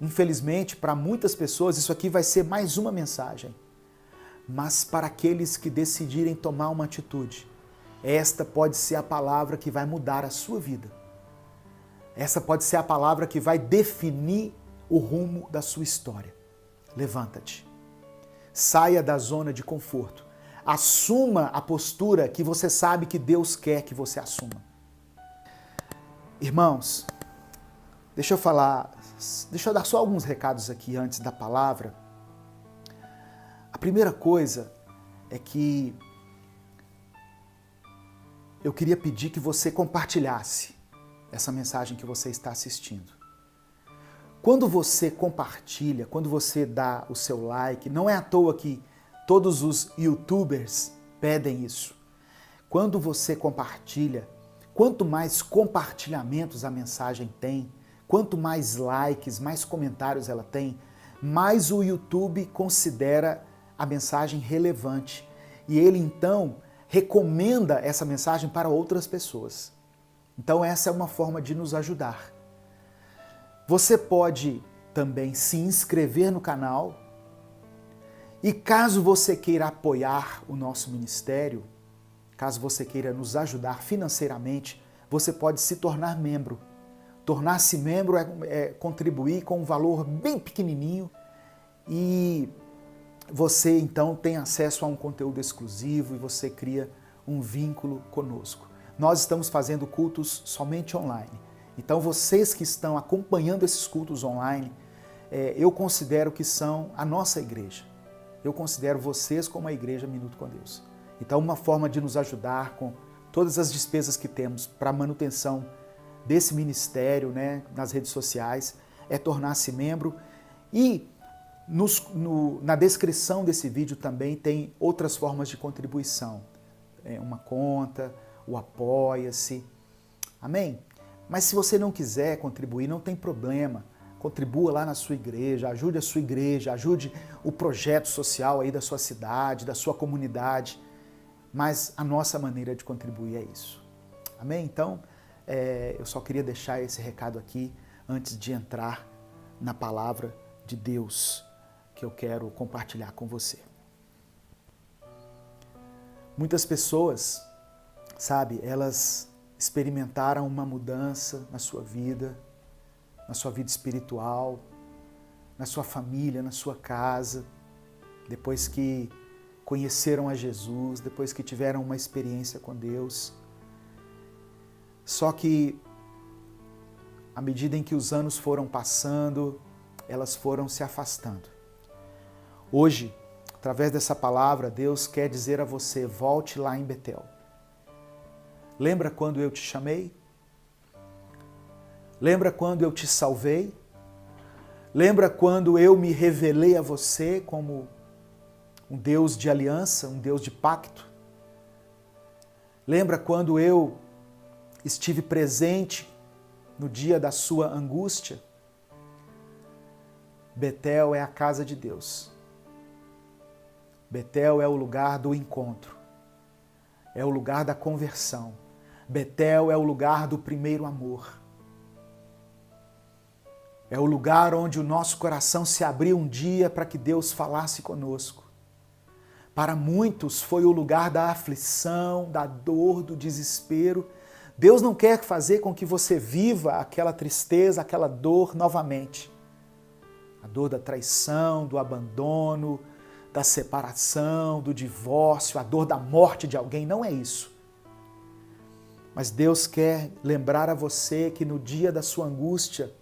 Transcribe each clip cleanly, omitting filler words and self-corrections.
Infelizmente, para muitas pessoas, isso aqui vai ser mais uma mensagem. Mas para aqueles que decidirem tomar uma atitude, esta pode ser a palavra que vai mudar a sua vida. Essa pode ser a palavra que vai definir o rumo da sua história. Levanta-te. Saia da zona de conforto. Assuma a postura que você sabe que Deus quer que você assuma. Irmãos, deixa eu dar só alguns recados aqui antes da palavra. A primeira coisa é que eu queria pedir que você compartilhasse essa mensagem que você está assistindo. Quando você compartilha, quando você dá o seu like, não é à toa que todos os YouTubers pedem isso. Quando você compartilha, quanto mais compartilhamentos a mensagem tem, quanto mais likes, mais comentários ela tem, mais o YouTube considera a mensagem relevante. E ele então recomenda essa mensagem para outras pessoas. Então essa é uma forma de nos ajudar. Você pode também se inscrever no canal e caso você queira apoiar o nosso ministério, caso você queira nos ajudar financeiramente, você pode se tornar membro. Tornar-se membro é contribuir com um valor bem pequenininho e você então tem acesso a um conteúdo exclusivo e você cria um vínculo conosco. Nós estamos fazendo cultos somente online. Então vocês que estão acompanhando esses cultos online, eu considero que são a nossa igreja. Eu considero vocês como a igreja Minuto com Deus. Então uma forma de nos ajudar com todas as despesas que temos para a manutenção desse ministério, né, nas redes sociais, é tornar-se membro. E na descrição desse vídeo também tem outras formas de contribuição. Uma conta, o Apoia-se. Amém? Mas se você não quiser contribuir, não tem problema. Contribua lá na sua igreja, ajude a sua igreja, ajude o projeto social aí da sua cidade, da sua comunidade. Mas a nossa maneira de contribuir é isso. Amém? Então, eu só queria deixar esse recado aqui antes de entrar na palavra de Deus que eu quero compartilhar com você. Muitas pessoas, sabe, elas experimentaram uma mudança na sua vida espiritual, na sua família, na sua casa, depois que conheceram a Jesus, depois que tiveram uma experiência com Deus. Só que, à medida em que os anos foram passando, elas foram se afastando. Hoje, através dessa palavra, Deus quer dizer a você, volte lá em Betel. Lembra quando eu te chamei? Lembra quando eu te salvei? Lembra quando eu me revelei a você como um Deus de aliança, um Deus de pacto? Lembra quando eu estive presente no dia da sua angústia? Betel é a casa de Deus. Betel é o lugar do encontro. É o lugar da conversão. Betel é o lugar do primeiro amor. É o lugar onde o nosso coração se abriu um dia para que Deus falasse conosco. Para muitos foi o lugar da aflição, da dor, do desespero. Deus não quer fazer com que você viva aquela tristeza, aquela dor novamente. A dor da traição, do abandono, da separação, do divórcio, a dor da morte de alguém, não é isso. Mas Deus quer lembrar a você que no dia da sua angústia,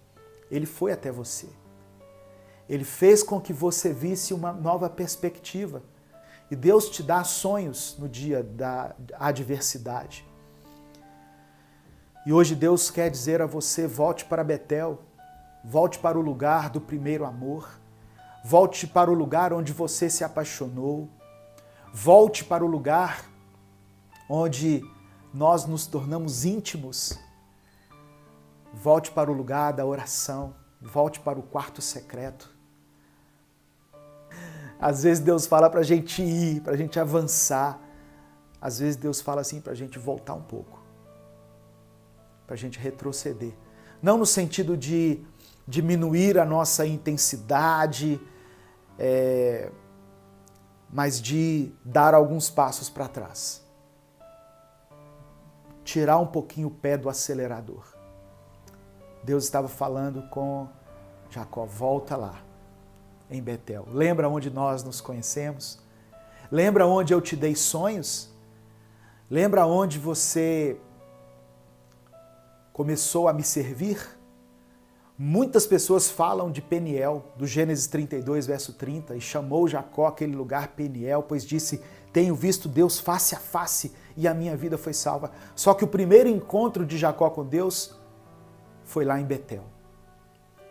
Ele foi até você. Ele fez com que você visse uma nova perspectiva. E Deus te dá sonhos no dia da adversidade. E hoje Deus quer dizer a você, volte para Betel, volte para o lugar do primeiro amor, volte para o lugar onde você se apaixonou, volte para o lugar onde nós nos tornamos íntimos, volte para o lugar da oração, volte para o quarto secreto. Às vezes Deus fala para a gente ir, para a gente avançar. Às vezes Deus fala assim para a gente voltar um pouco, para a gente retroceder. Não no sentido de diminuir a nossa intensidade, mas de dar alguns passos para trás. Tirar um pouquinho o pé do acelerador. Deus estava falando com Jacó, volta lá, em Betel. Lembra onde nós nos conhecemos? Lembra onde eu te dei sonhos? Lembra onde você começou a me servir? Muitas pessoas falam de Peniel, do Gênesis 32, verso 30, e chamou Jacó aquele lugar Peniel, pois disse, tenho visto Deus face a face e a minha vida foi salva. Só que o primeiro encontro de Jacó com Deus foi lá em Betel.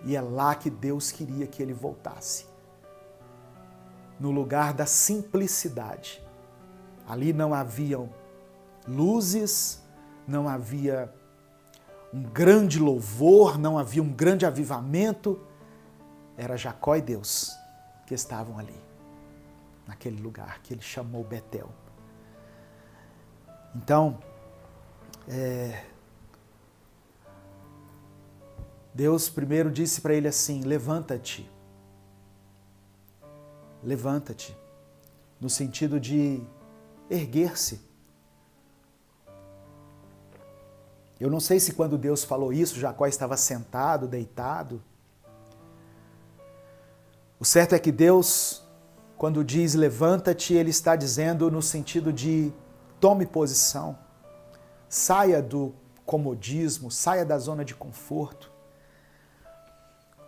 E é lá que Deus queria que ele voltasse. No lugar da simplicidade. Ali não haviam luzes, não havia um grande louvor, não havia um grande avivamento. Era Jacó e Deus que estavam ali, naquele lugar que ele chamou Betel. Então, Deus primeiro disse para ele assim, levanta-te. Levanta-te, no sentido de erguer-se. Eu não sei se quando Deus falou isso, Jacó estava sentado, deitado. O certo é que Deus, quando diz levanta-te, Ele está dizendo no sentido de tome posição, saia do comodismo, saia da zona de conforto.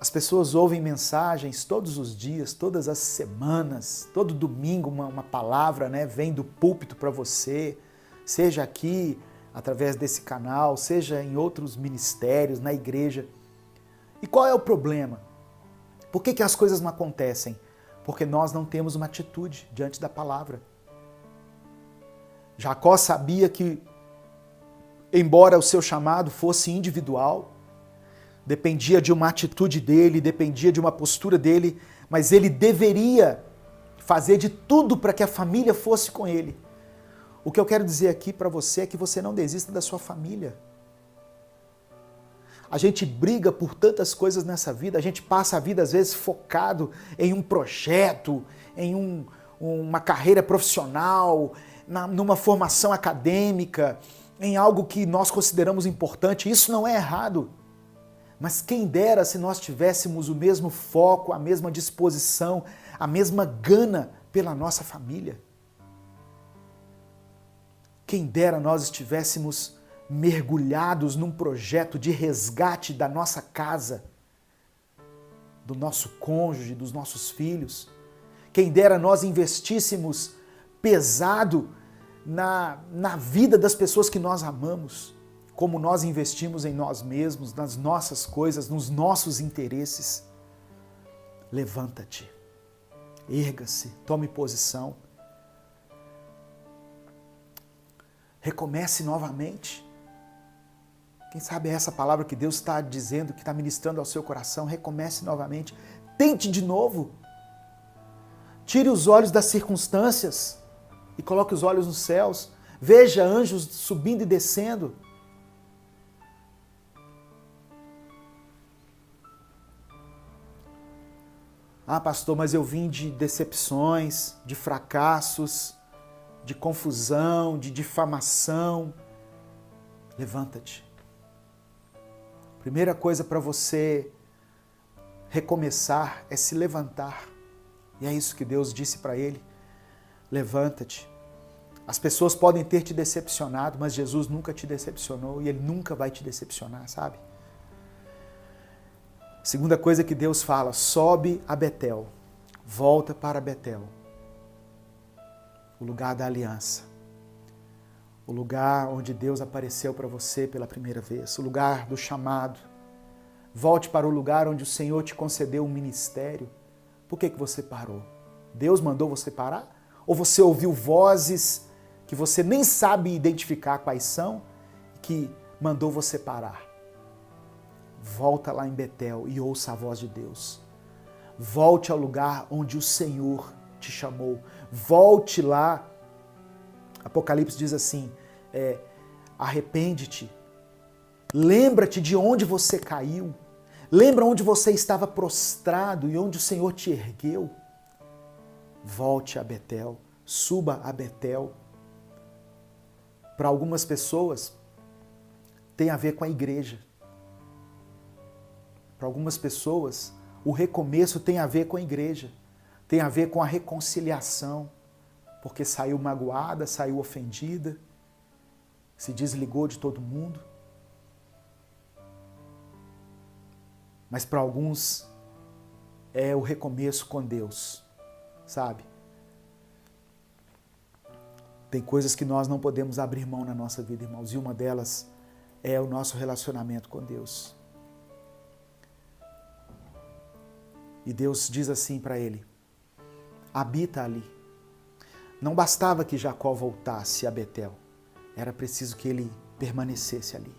As pessoas ouvem mensagens todos os dias, todas as semanas, todo domingo uma palavra, né, vem do púlpito para você, seja aqui, através desse canal, seja em outros ministérios, na igreja. E qual é o problema? Por que as coisas não acontecem? Porque nós não temos uma atitude diante da palavra. Jacó sabia que, embora o seu chamado fosse individual, dependia de uma atitude dele, dependia de uma postura dele, mas ele deveria fazer de tudo para que a família fosse com ele. O que eu quero dizer aqui para você é que você não desista da sua família. A gente briga por tantas coisas nessa vida, a gente passa a vida às vezes focado em um projeto, em uma carreira profissional, numa formação acadêmica, em algo que nós consideramos importante. Isso não é errado. Mas quem dera se nós tivéssemos o mesmo foco, a mesma disposição, a mesma gana pela nossa família. Quem dera nós estivéssemos mergulhados num projeto de resgate da nossa casa, do nosso cônjuge, dos nossos filhos. Quem dera nós investíssemos pesado na vida das pessoas que nós amamos, como nós investimos em nós mesmos, nas nossas coisas, nos nossos interesses. Levanta-te, erga-se, tome posição. Recomece novamente. Quem sabe é essa palavra que Deus está dizendo, que está ministrando ao seu coração. Recomece novamente. Tente de novo. Tire os olhos das circunstâncias e coloque os olhos nos céus. Veja anjos subindo e descendo. Ah, pastor, mas eu vim de decepções, de fracassos, de confusão, de difamação. Levanta-te. Primeira coisa para você recomeçar é se levantar. E é isso que Deus disse para ele. Levanta-te. As pessoas podem ter te decepcionado, mas Jesus nunca te decepcionou e Ele nunca vai te decepcionar, sabe? Segunda coisa que Deus fala, sobe a Betel, volta para Betel, o lugar da aliança, o lugar onde Deus apareceu para você pela primeira vez, o lugar do chamado. Volte para o lugar onde o Senhor te concedeu um ministério. Por que você parou? Deus mandou você parar? Ou você ouviu vozes que você nem sabe identificar quais são e que mandou você parar? Volta lá em Betel e ouça a voz de Deus. Volte ao lugar onde o Senhor te chamou. Volte lá. Apocalipse diz assim, arrepende-te. Lembra-te de onde você caiu. Lembra onde você estava prostrado e onde o Senhor te ergueu? Volte a Betel, suba a Betel. Para algumas pessoas, tem a ver com a igreja. Para algumas pessoas, o recomeço tem a ver com a igreja. Tem a ver com a reconciliação. Porque saiu magoada, saiu ofendida, se desligou de todo mundo. Mas para alguns é o recomeço com Deus, sabe? Tem coisas que nós não podemos abrir mão na nossa vida, irmãos, e uma delas é o nosso relacionamento com Deus. E Deus diz assim para ele: habita ali. Não bastava que Jacó voltasse a Betel, era preciso que ele permanecesse ali.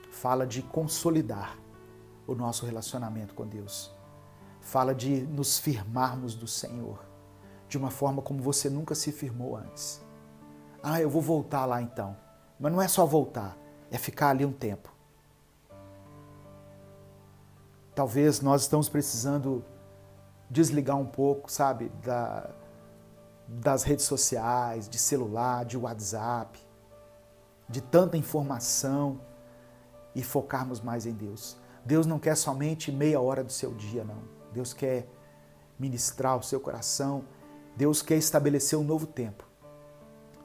Fala de consolidar o nosso relacionamento com Deus. Fala de nos firmarmos do Senhor, de uma forma como você nunca se firmou antes. Eu vou voltar lá então. Mas não é só voltar, é ficar ali um tempo. Talvez nós estamos precisando desligar um pouco, sabe, das redes sociais, de celular, de WhatsApp, de tanta informação e focarmos mais em Deus. Deus não quer somente meia hora do seu dia, não. Deus quer ministrar o seu coração. Deus quer estabelecer um novo tempo.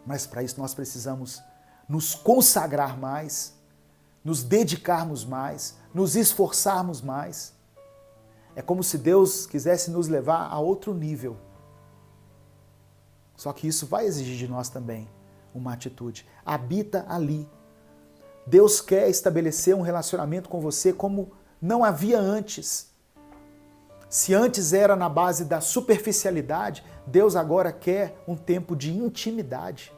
Mas para isso nós precisamos nos consagrar mais, nos dedicarmos mais, nos esforçarmos mais. É como se Deus quisesse nos levar a outro nível. Só que isso vai exigir de nós também uma atitude. Habita ali. Deus quer estabelecer um relacionamento com você como não havia antes. Se antes era na base da superficialidade, Deus agora quer um tempo de intimidade.